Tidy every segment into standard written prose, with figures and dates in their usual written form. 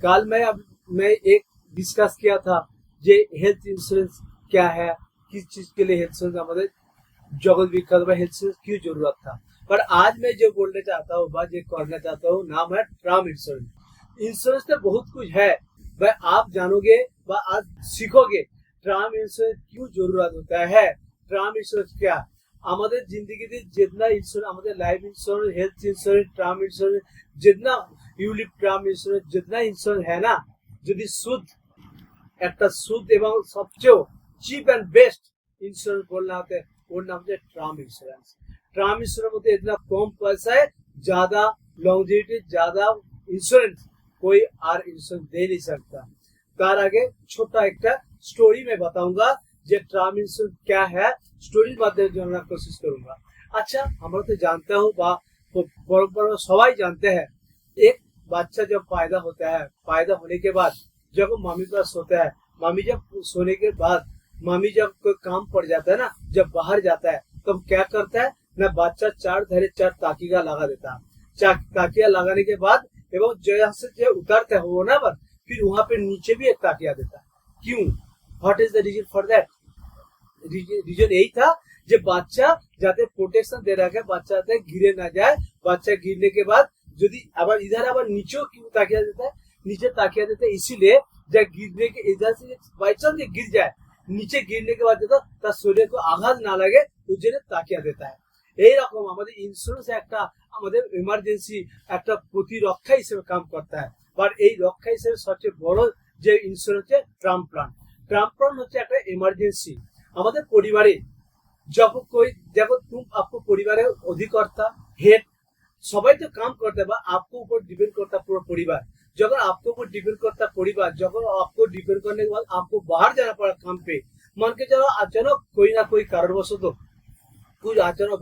कल मैं एक डिस्कस किया था যে হেলথ ইন্স্যুরেন্স क्या है, किस चीज के लिए हेल्थ इंश्योरेंस हमारे जगत विख्यात हेल्थ इंश्योरेंस क्यों जरूरत था। पर आज मैं जो बोलने चाहता हूँ जो करना चाहता हूँ नाम है टर्म इंश्योरेंस। इंश्योरेंस तो बहुत कुछ है, भाई आप जानोगे व आज सीखोगे टर्म इंश्योरेंस क्यों जरूरत होता है। टर्म इंश्योरेंस क्या আমাদের जिंदगी जितना इंश्योरेंस हमारे life insurance health insurance term insurance जितना यूलिप टर्म इंश्योरेंस जितना इंश्योरेंस है ना, যদি শুদ্ধ একটা সুদ এবং সবচেয়ে চিপ एंड बेस्ट इंश्योरेंस बोलना होता है वो नाम है टर्म इंश्योरेंस। टर्म इंश्योरेंस में इतना कम पैसा है, ज्यादा लॉन्जेविटी ज्यादा इंश्योरेंस कोई और इंश्योरेंस दे नहीं सकता। तार आगे छोटा एक स्टोरी में बताऊंगा जो टर्म इंश्योरेंस क्या है, स्टोरी माध्यम जानने की कोशिश करूंगा। अच्छा हम तो जानते हो परंपरा सबाई जानते हैं, एक बच्चा जब पैदा होता है, पैदा होने के बाद जब वो मामी के पास सोता है, मामी जब सोने के बाद मामी जब कोई काम पड़ जाता है ना, जब बाहर जाता है तो क्या करता है ना, बच्चा चार धरे चार ताकिया लगा देता है। चार ताकिया लगाने के बाद एवं जैसे जो उतरता है वो ना, फिर वहां पे नीचे भी एक ताकिया देता है। क्यों? What is the reason for that? Reason यही था जो बच्चा जाते प्रोटेक्शन दे रखा है, बच्चा जाते गिरे ना जाए। बच्चा गिरने के बाद यदि আবার इधर আবার नीचे क्यों ताकिया देता है, नीचे ताकिया देता है इसीलिए जब गिरने के इधर से बाई चांस गिर जाए, नीचे गिरने के बाद তার শরীরে को आघात ना लगे उस जন্য ताकिया देता है। এইরকম আমাদের ইন্স্যুরেন্স একটা আমাদের ইমার্জেন্সি একটা প্রতিরক্ষা হিসেবে কাম করता है। पर এই রক্ষা হিসেবে সবচেয়ে বড় যে ইন্স্যুরেন্স है ট্রাম প্ল্যান। ট্রাম প্ল্যান হচ্ছে একটা ইমার্জেন্সি আমাদের পরিবারে जब कोई जब तुम आपको परिवार अधिकर्ता हेड सबाई तो काम करते हैं, आपको ऊपर डिपेंड करता पूरा परिवार। जब आपको ऊपर डिपेंड करता परिवार, जब आपको डिपेंड करने के बाद आपको बाहर जाना पड़ा काम पे, मान के चलो अचानक कोई ना कोई कारणवश तो कुछ अचानक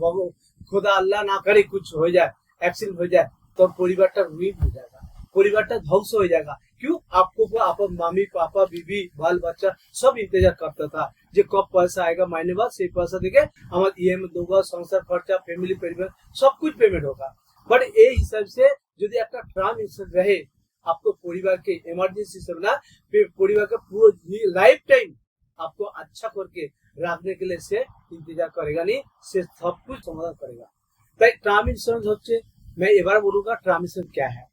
खुदा अल्लाह ना करे कुछ हो जाए, एक्सीडेंट हो जाए तो परिवारটা रुइन हो जाएगा, परिवारটা ध्वंस हो जाएगा। क्यों? आपको आप मामी पापा बीबी बाल बच्चा सब इंतजार करता था जो कब पैसा आएगा महीने बाद, से पैसा देके हमारे ईएमआई दूंगा, संसार खर्चा फैमिली परिवार सब कुछ पेमेंट होगा। बट ये हिसाब से यदि একটা टर्म इंश्योरेंस रहे आपको परिवार के इमरजेंसी से ना परिवार का पूरा लाइफ टाइम आपको अच्छा करके रखने के लिए से इंतजार करेगा नहीं, से सब कुछ समाधान करेगा। তাই टर्म इंश्योरेंस হচ্ছে मैं এবার বলूंगा टर्म इंश्योरेंस क्या है।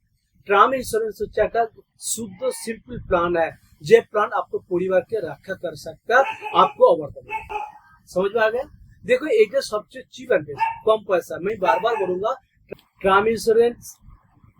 टर्म इंश्योरेंस হচ্ছে একটা शुद्ध सिंपल प्लान है जो प्लान आपको परिवार के रक्षा कर सकता है, आपको ओवर करेगा। समझ में आ गया? देखो एक सबसे चीप एंड बेस्ट कम पैसा, मैं बार बार बोलूंगा term insurance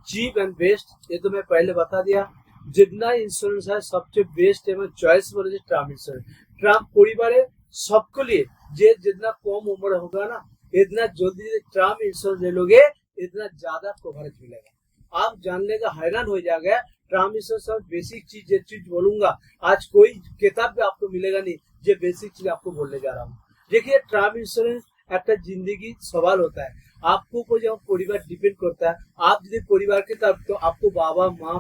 cheap and best, ये तो मैं पहले बता दिया। जितना इंश्योरेंस है सबसे बेस्ट है मैं चॉइस बोले टर्म इंश्योरेंस। टर्म परिवार सबके लिए जे जितना कम उम्र होगा ना, इतना जल्दी टर्म इंश्योरेंस ले लोगे इतना ज्यादा कवरेज मिलेगा। आप जान लेगा हैरान हो जाएगा। टर्म इंश्योरेंस बेसिक चीज बोलूंगा, आज कोई किताब पे आपको मिलेगा नहीं, जो बेसिक चीज आपको बोलने जा रहा हूँ। देखिए टर्म इंश्योरेंस একটা जिंदगी सवाल होता है, आपको ऊपर जब परिवार डिपेंड करता है, आप यदि परिवार के तरफ तो आपको बाबा माँ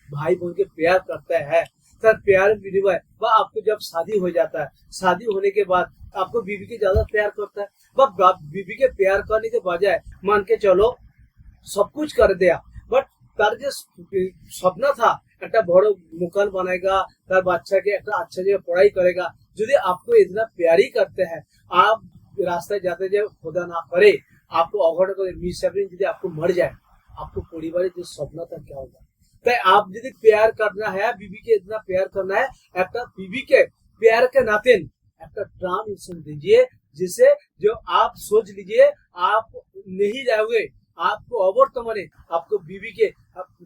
भाई बहन के प्यार करता है, सर प्यार विनिमय व आपको जब शादी हो जाता है, शादी होने के बाद आपको बीवी के ज्यादा प्यार करता है, वह बीवी के प्यार करने के बजाय मान के चलो सब कुछ कर दिया, बट তার যে স্বপ্ন था একটা বড় मकान बनाएगा, তার বাচ্চাকে একটা अच्छा जगह पढ़ाई करेगा, यदि आपको इतना प्यार ही करते हैं, आप रास्ते जाते जाए खुदा ना करे आपको अघटन करे मिस हैपनिंग यदि आपको मर जाए, आपको परिवार जो सपना था क्या होगा। তাই आप यदि प्यार करना है बीवी के इतना प्यार करना है, एक बीवी के प्यार के नाते एक टर्म इंश्योरेंस दीजिए, जिससे जो आप सोच लीजिए आप नहीं जाओगे, आपको अवर्तमाने आपको बीवी के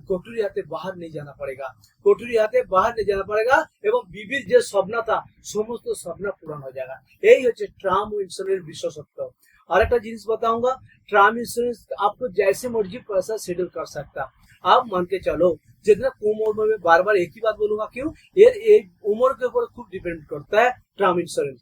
कोठरी हाथे बाहर नहीं जाना पड़ेगा, कोठरी हाथे बाहर नहीं जाना पड़ेगा एवं बीबीर जो सपना था समस्त सपना पूरा हो जाएगा। यही होचे टर्म इंश्योरेंस विशेषत्व। और एक जिनिस बताऊंगा, टर्म इंश्योरेंस आपको जैसे मर्जी पैसा शेड्यूल कर सकता। आप मान के चलो जितना कम उम्र में, बार बार एक ही बात बोलूंगा क्यों, ये उम्र के ऊपर खूब डिपेंड करता है टर्म इंश्योरेंस।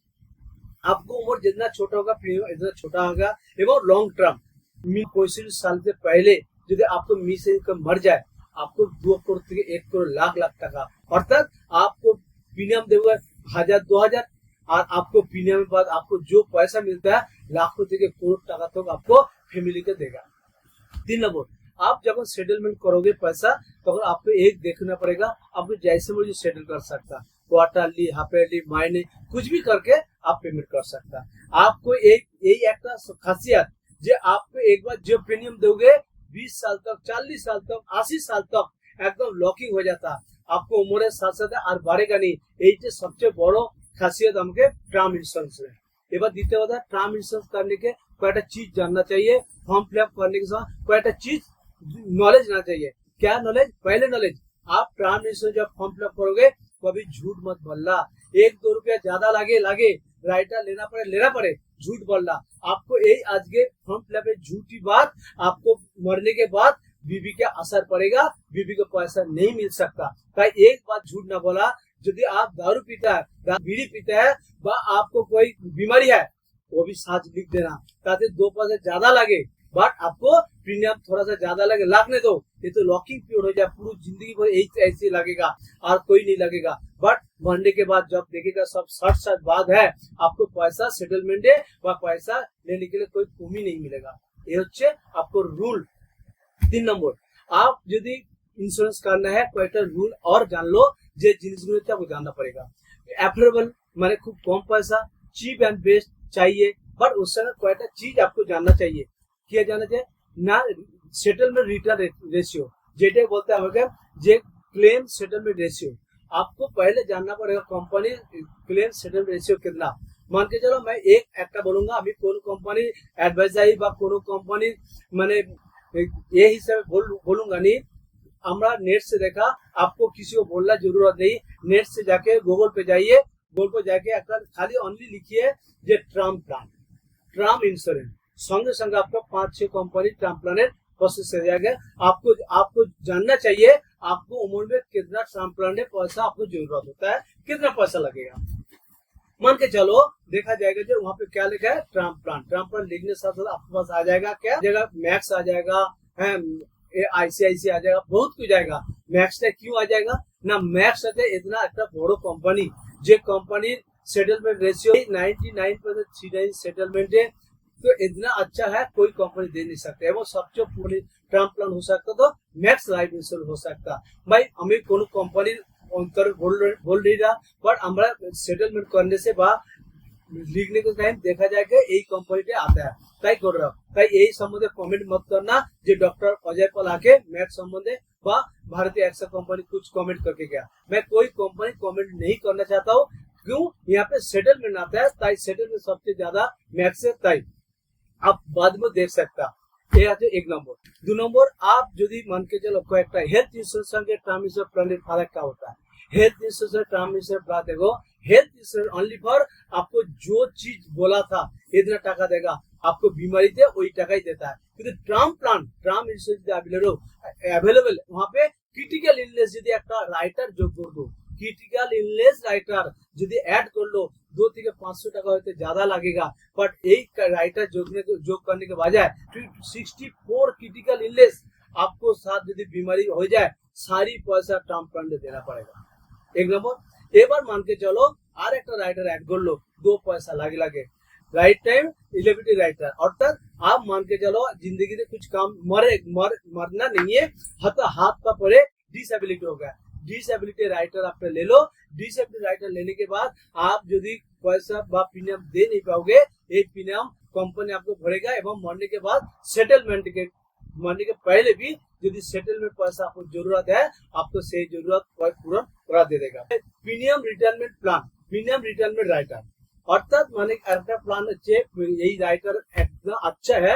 आपको उम्र जितना छोटा होगा प्रीमियम इतना छोटा होगा एवं लॉन्ग टर्म 65 साल से पहले यदि आपको मिस से मर जाए आपको 2 करोड़ থেকে 1 करोड़ लाख টাকা, अर्थात आपको प्रीमियम देगा 1000-2000 और आपको प्रीमियम के बाद आपको जो पैसा मिलता है लाखों থেকে करोड़ টাকা तक आपको फैमिली के देगा। 3 नंबर आप जब सेटलमेंट करोगे पैसा तो आपको एक देखना पड़ेगा, आपको जैसे मुझे सेटल कर सकता, क्वार्टरली, हाफ ईयरली, महीने, कुछ भी करके आप पेमेंट कर सकता। आपको एक यही एक खासियत, जो आपको एक बार जो प्रीमियम दोगे 20 साल तक, 40 साल तक, 80 साल तक एकदम लॉकिंग हो जाता, आपको उम्र साथ साथ और बढ़ेगा नहीं। ये सबसे बड़ो खासियत हमके टर्म इंश्योरेंस है। এবার দ্বিতীয় কথা, টার্ম ইন্স্যুরেন্স करने के কয়েকটা चीज जानना चाहिए। फॉर्म फिलअप करने के समय कয়েকটা चीज नॉलेज ना चाहिए। क्या नॉलेज? पहले नॉलेज, आप टर्म इंश्योरेंस जब फॉर्म फिलअप करोगे कभी झूठ मत बोलना। 1-2 रुपया ज्यादा लागे राइटर लेना पड़े, झूठ बोलना। आपको यही आज के फॉर्म फिलअप झूठी बात, आपको मरने के बाद बीबी का असर पड़ेगा, बीबी को पैसा नहीं मिल सकता। ताकि एक बात झूठ ना बोला। यदि आप दारू पीता है, बीड़ी पीता है, व आपको कोई बीमारी है, वो भी साथ लिख देना, ताकि 2 पैसे ज्यादा लगे, बट आपको प्रीमियम थोड़ा सा ज्यादा लगे, लगने दो। ये तो लॉकिंग पीरियड हो जाए, पूरी जिंदगी भर ऐसे लगेगा और कोई नहीं लगेगा। बट मरने के बाद जब देखेगा सब 60 साल बाद है, आपको पैसा सेटलमेंट है व पैसा लेने के लिए कोई कमी नहीं मिलेगा। ये होच्छे आपको रूल। 3 नंबर, आप यदि इंश्योरेंस करना है कয়েকটা रूल और जान लो, যে জিনিসগুলোতে आपको जानना पड़ेगा। एफोर्डेबल माने खूब कम पैसा, चीप एंड बेस्ट चाहिए, बट उस समय कয়েকটা चीज आपको जानना चाहिए। क्या जानना चाहिए ना? सेटलमेंट रिटर्न रेशियो, जेटे बोलते हैं जे क्लेम सेटलमेंट रेशियो, आपको पहले जानना पड़ेगा कंपनी क्लेम सेटलमेंट रेशियो कितना। मान के चलो मैं एक बोलूंगा, अभी कोई कंपनी एडवाइजरी বা কোনো कंपनी মানে ये हिसाब बोलूंगा नहीं, আমরা नेट से देखा, आपको किसी को बोलना जरूरत नहीं। नेट से जाके गूगल पे जाइए, गूगल पे जाके खाली ओनली लिखिए जे टर्म प्लान, टर्म इंश्योरेंस, संगे संगे आपका 5-6 कंपनी टर्म प्लान प्रोसेस हो जाएगा। आपको जानना चाहिए आपको उम्र में कितना टर्म प्लान पैसा आपको जरूरत होता है, कितना पैसा लगेगा। मान के चलो देखा जाएगा जो वहाँ पे क्या लिखा है, टर्म प्लान। टर्म प्लान लिखने साथ साथ आपके पास आ जाएगा क्या जगह, मैक्स आ जाएगा, आईसीआईसी आ जाएगा, बहुत कुछ आएगा। मैक्स क्यों आ जाएगा ना? मैक्स इतना एक बड़ो कंपनी, जो कंपनी सेटलमेंट रेशियो 99% सेटलमेंट है, तो इतना अच्छा है कोई कंपनी दे नहीं सकता है। वो सबसे पूरी टर्म प्लान हो सकता तो मैक्स लाइफ इंश्योरेंस हो सकता। भाई हमें कोनो कंपनी अंतर बोल रही रहा, बट আমরা सेटलमेंट करने से बा लिखने के टाइम देखा जाएगा यही कंपनी आता है, তাই कर रहा हूँ। তাই এই সম্বন্ধে কমেন্ট मत करना जो डॉक्टर अजय पल आके मैक्स संबंधे व भारतीय एक्सा कंपनी कुछ कमेंट करके गया। मैं कोई कंपनी कमेंट नहीं करना चाहता हूँ, क्यों? यहाँ पे सेटलमेंट आता है, ताई सेटलमेंट सबसे ज्यादा मैक्स है, ताई आप बाद में देख सकता। ये আছে 1 नंबर। 2 नंबर, आप यदि मान के चलो कয়েকটা हेल्थ इंश्योरेंस संगे टर्म इंश्योरेंस प्लान फर्क क्या होता है। हेल्थ इंश्योरेंस और टर्म इंश्योरेंस प्लान देखो, हेल्थ इंश्योरेंस ओनली फॉर आपको जो चीज बोला था इतना टाका देगा, आपको बीमारी थे वही टाका ही देता है। কিন্তু term plan, term insurance available वहाँ पे क्रिटिकल इलनेस यदि একটা রাইটার যোগ করবো, क्रिटिकल इलनेस राइटर यदि ऐड कर लो 2 থেকে 500 টাকা হয়তো ज्यादा लगेगा, बट एक राइटर जोग करने के बजाय 64 क्रिटिकल इलनेस आपको साथ यदि बीमारी हो जाए सारी पैसा टर्म प्लान में देना पड़ेगा। 1 नंबर। एबार मान के चलो আর একটা রাইটার ऐड कर लो, 2 पैसा लगे राइट टाइम इलेबिलिटी राइटर, अर्थात आप मान के चलो जिंदगी में कुछ काम मरना नहीं है, हाथ का पड़े डिसेबिलिटी हो गया, डिसेबिलिटी राइटर आप ले लो। डिसेबिलिटी राइटर लेने के बाद आप यदि पैसा व प्रीमियम दे नहीं पाओगे, ये प्रीमियम कंपनी आपको भरेगा एवं मरने के बाद मरने के पहले भी यदि सेटलमेंट पैसा आपको जरूरत है, आपको सही जरूरत पूरा करा दे देगा। Premium retirement plan, premium retirement writer, अर्थात माने একটা প্লান হচ্ছে এই রাইটার इतना अच्छा है,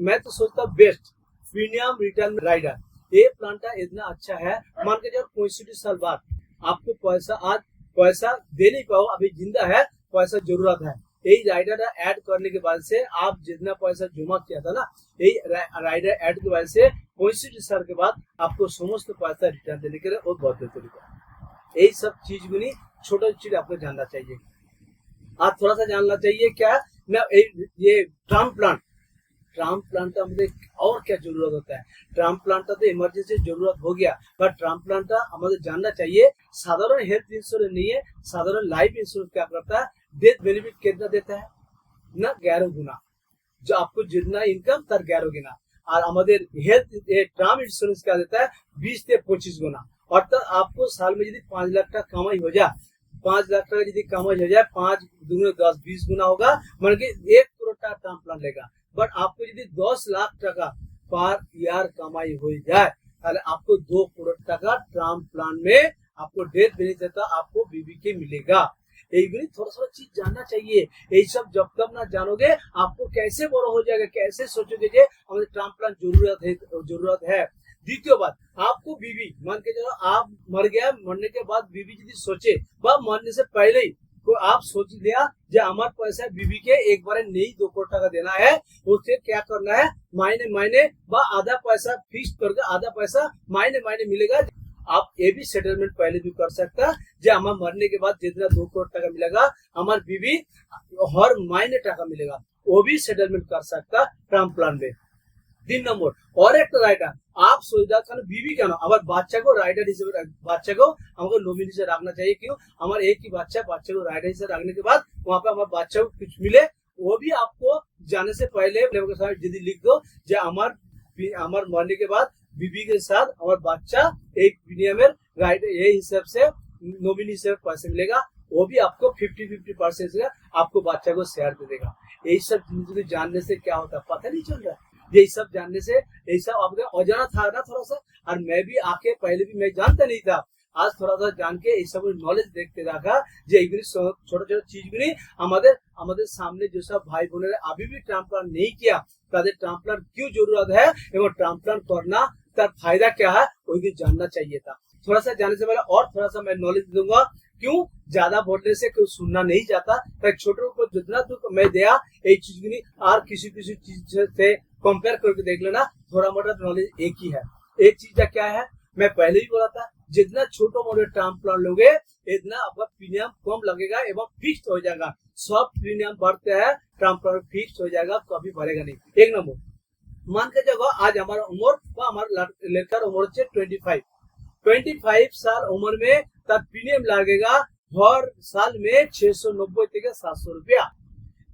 मैं तो सोचता हूँ बेस्ट प्रीमियम रिटायरमेंट राइटर। ये प्लानটা इतना अच्छा है, मान के जब 65 साल बाद आपको पैसा दे नहीं पाओ, अभी जिंदा है, पैसा जरूरत है, यही राइडर ऐड करने के बाद से आप जितना पैसा जमा किया था ना, यही राइडर ऐड के बाद से 65 साल के बाद आपको समस्त पैसा रिटर्न देने के लिए बहुत बहुत तरीका। यही सब चीज गुनी छोटा चीज आपको जानना चाहिए। आप थोड़ा सा जानना चाहिए क्या ना, ये टर्म प्लानটা আমাদের और क्या जरूरत होता है। टर्म प्लानটা तो इमरजेंसी जरूरत हो गया, पर टर्म प्लानটা আমাদের जानना चाहिए। साधारण हेल्थ इंश्योरेंस नहीं है, साधारण लाइफ इंश्योरेंस क्या करता है, डेथ बेनिफिट कितना देता है ना, 11 गुना, जो आपको जितना इनकम तर 11 गुना। और আমাদের হেলথ টার্ম ইন্স্যুরেন্স क्या देता है 20 से 25 गुना। অর্থাৎ आपको साल में यदि 5 लाख का कमाई हो जाए, 5 लाख का यदि कमाई हो जाए, 5 दूनी 10 20 गुना होगा, मान के 1 करोड़ का टर्म प्लान लेगा। बट आपको यदि 10 लाख टका पर ईयर कमाई हो जाए তাহলে आपको 2 करोड़ टका टर्म प्लान में आपको डेथ बेनिफिट आपको बीबी के मिलेगा। এইগুলি थोड़ा थोड़ा चीज जानना चाहिए। এই सब जब तक ना जानोगे आपको कैसे बड़ा हो जाएगा, कैसे सोचोगे যে আমাদের टर्म प्लान जरूरत है। द्वितीय बात, आपको बीवी मान के चलो आप मर गया, मरने के बाद बीवी यदि सोचे व मरने से पहले ही तो आप सोच लिया जो हमारे पैसा बीवी के एक बार नहीं 2 करोड़ टका देना है, उससे क्या करना है महीने व आधा पैसा फिक्स करके आधा पैसा महीने मिलेगा। आप ये भी सेटलमेंट पहले भी कर सकता जो हमारे मरने के बाद जितना 2 करोड़ टका मिलेगा हमारे बीवी हर महीने टका मिलेगा, वो भी सेटलमेंट कर सकता टर्म प्लान में। 3 নম্বর और एक राइटर आप सुविधा खान बीवी क्या আমার বাচ্চাকে রাইডার হিসেবে বাচ্চাকে আমাকে নমিনি হিসেবে रखना चाहिए। क्यों हमारे एक ही बच्चा को राइडर हिस्से रखने के बाद वहाँ पे हमारे बच्चा को कुछ मिले, वो भी आपको जाने से पहले यदि लिख दो जो हमारे मरने के बाद बीबी के साथ हमारे बच्चा एक प्रीमियम राइडर ये हिसाब से नॉमिनी हिसाब पैसे मिलेगा, वो भी आपको 50-50% से आपको बच्चा को शेयर दे देगा। यही सब चीजें जानने से क्या होता है पता नहीं चल रहा है। ये सब जानने से यही सब आपको अजाना था ना थोड़ा सा, और मैं भी आके पहले भी मैं जानता नहीं था, आज थोड़ा सा जान के ये सब नॉलेज देखते रखा যে এইগুলি ছোট ছোট चीजগুলি আমাদের सामने जो सब भाई बहनेरा अभी भी टर्म प्लान नहीं किया তাদের टर्म प्लान क्यों जरूरत है एवं टर्म प्लान करना तार फायदा क्या है वो भी जानना चाहिए था। थोड़ा सा जानने से पहले और थोड़ा सा मैं नॉलेज दूंगा। क्यों ज्यादा बोलने से कोई सुनना नहीं चाहता, छोटों को जितना तो मैं दिया ये चीज नहीं और किसी चीज से कंपेयर करके देख लेना, थोड़ा मोटा नॉलेज एक ही है। एक चीज क्या है मैं पहले ही बोला था, जितना छोटे मोटे टर्म प्लान लोगे इतना आपका प्रीमियम कम लगेगा एवं फिक्स हो जाएगा। सब प्रीमियम बढ़ते हैं, टर्म प्लान फिक्स हो जाएगा, कभी बढ़ेगा नहीं। 1 नंबर मान के जगह आज हमारा उम्र व हमारा लड़का उम्र 25 साल उम्र में तब प्रीमियम लगेगा हर साल में 690 থেকে 700 रुपया।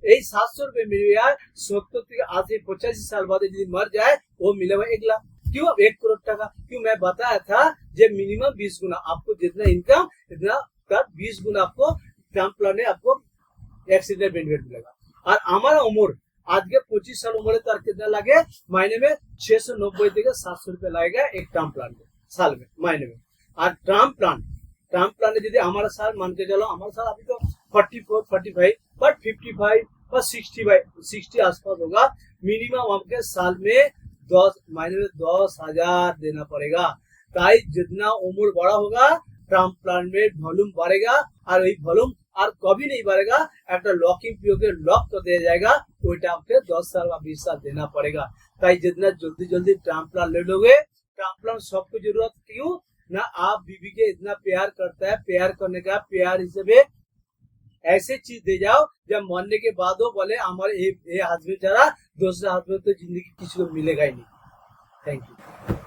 এই 700 रुपये मिलेगा 70 থেকে 80 85 साल बाद यदि मर जाए वो मिलेगा 1 लाख। क्यों 1 करोड़ टका? क्यों मैं बताया था जो मिनिमम 20 गुना आपको जितना इनकम इतना का 20 गुना आपको टर्म प्लान में आपको एक्सीडेंट बेनिफिट मिलेगा। और हमारा उम्र आज के 25 साल उम्र तक कितना लगे महीने में 690 থেকে 700 रुपये लगेगा एक टर्म प्लान में साल में महीने में। और टर्म प्लान यदि हमारा साल मान के चलो हमारा साल अभी तो 44-45 बट 55 और 60 आसपास होगा। मिनिमम आपके साल में 10 महीने में 10,000 देना पड़ेगा। ताई जितना उम्र बड़ा होगा टर्म प्लान में वॉल्यूम बढ़ेगा और वही वॉल्यूम और कभी नहीं बढ़ेगा। एक लॉकिंग पीरियड लॉक कर दिया जाएगा, ওইটা आपके 10 साल या 20 साल देना पड़ेगा। ताई जितना जल्दी टर्म प्लान ले लोगे, टर्म प्लान सबको जरूरत क्यों ना आप बीवी के इतना प्यार करता है, प्यार करने का प्यार हिसाबे ऐसे चीज दे जाओ जब मरने के बाद वो बोले हमारे ये हस्बैंड जरा दूसरा हस्बैंड तो जिंदगी किसी को मिलेगा ही नहीं। Thank you.